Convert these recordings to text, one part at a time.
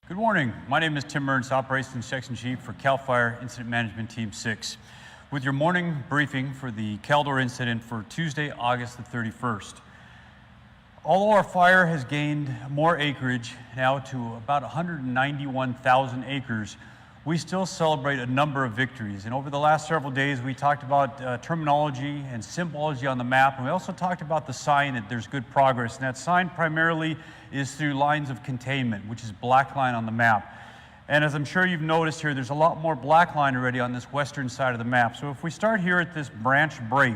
Good morning. My name is Tim Mearns, Operations Section Chief for CAL FIRE Incident Management Team 6, with your morning briefing for the Caldor incident for Tuesday, August the 31st. Although our fire has gained more acreage now to about 191,000 acres, we still celebrate a number of victories. And over the last several days, we talked about terminology and symbology on the map, and we also talked about the sign that there's good progress. And that sign primarily is through lines of containment, which is black line on the map. And as I'm sure you've noticed here, there's a lot more black line already on this western side of the map. So if we start here at this branch break,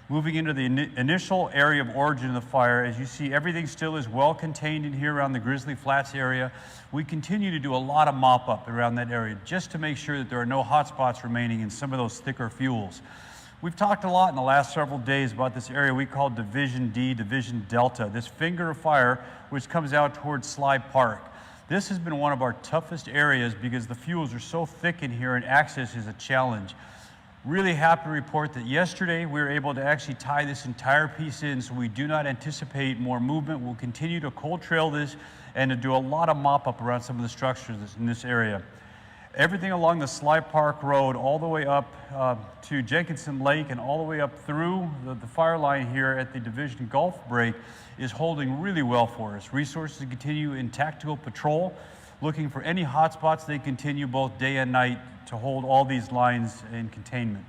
moving into the initial area of origin of the fire, as you see, everything still is well contained in here around the Grizzly Flats area. We continue to do a lot of mop-up around that area just to make sure that there are no hot spots remaining in some of those thicker fuels. We've talked a lot in the last several days about this area we call Division D, Division Delta, this finger of fire which comes out towards Sly Park. This has been one of our toughest areas because the fuels are so thick in here and access is a challenge. Really happy to report that yesterday we were able to actually tie this entire piece in, so we do not anticipate more movement. We'll continue to cold trail this and to do a lot of mop-up around some of the structures in this area. Everything along the Sly Park Road all the way up to Jenkinson Lake and all the way up through the fire line here at the Division Gulf break is holding really well for us. Resources continue in tactical patrol, looking for any hot spots. They continue both day and night to hold all these lines in containment.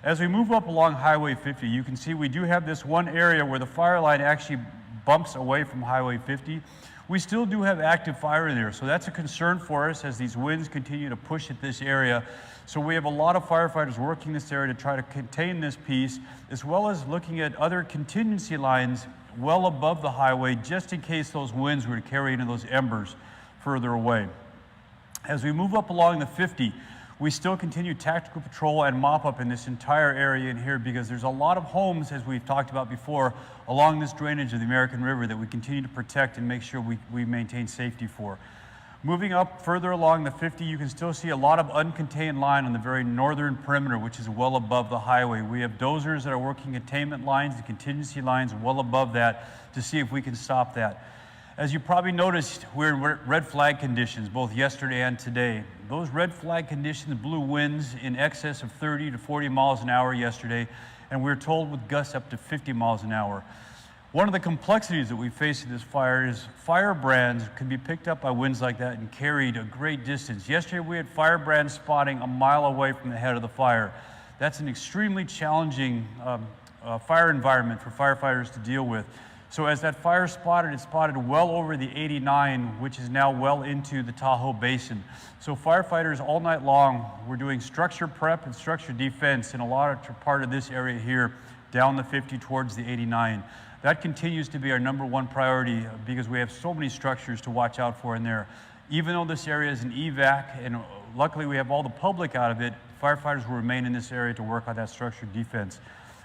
As we move up along Highway 50, you can see we do have this one area where the fire line actually bumps away from Highway 50. We still do have active fire in there, so that's a concern for us as these winds continue to push at this area. So we have a lot of firefighters working this area to try to contain this piece, as well as looking at other contingency lines well above the highway, just in case those winds were to carry into those embers further away. As we move up along the 50, we still continue tactical patrol and mop-up in this entire area in here because there's a lot of homes, as we've talked about before, along this drainage of the American River that we continue to protect and make sure we maintain safety for. Moving up further along the 50, you can still see a lot of uncontained line on the very northern perimeter, which is well above the highway. We have dozers that are working containment lines and contingency lines well above that to see if we can stop that. As you probably noticed, we're in red flag conditions, both yesterday and today. Those red flag conditions blew winds in excess of 30 to 40 miles an hour yesterday, and we're told with gusts up to 50 miles an hour. One of the complexities that we face in this fire is firebrands can be picked up by winds like that and carried a great distance. Yesterday we had firebrand spotting a mile away from the head of the fire. That's an extremely challenging fire environment for firefighters to deal with. So as that fire spotted, it spotted well over the 89, which is now well into the Tahoe Basin. So firefighters all night long were doing structure prep and structure defense in a large part of this area here, down the 50 towards the 89. That continues to be our #1 priority because we have so many structures to watch out for in there. Even though this area is an evac, and luckily we have all the public out of it, firefighters will remain in this area to work on that structure defense.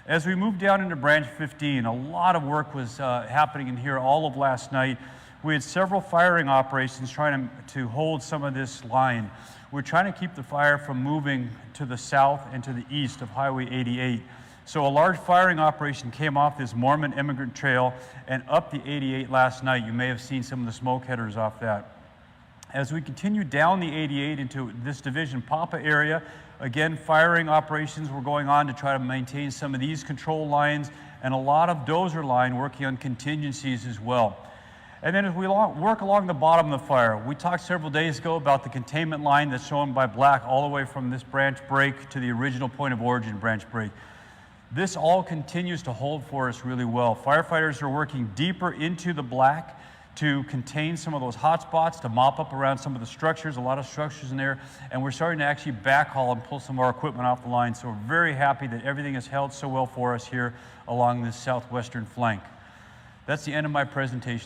As we move down into Branch 15, a lot of work was happening in here all of last night. We had several firing operations trying to hold some of this line. We're trying to keep the fire from moving to the south and to the east of Highway 88. So a large firing operation came off this Mormon Immigrant Trail and up the 88 last night. You may have seen some of the smoke headers off that. As we continue down the 88 into this Division Papa area, again, firing operations were going on to try to maintain some of these control lines and a lot of dozer line working on contingencies as well. And then as we work along the bottom of the fire, we talked several days ago about the containment line that's shown by black all the way from this branch break to the original point of origin branch break. This all continues to hold for us really well. Firefighters are working deeper into the black to contain some of those hot spots, to mop up around some of the structures, a lot of structures in there, and we're starting to actually backhaul and pull some of our equipment off the line. So we're very happy that everything has held so well for us here along this southwestern flank. That's the end of my presentation.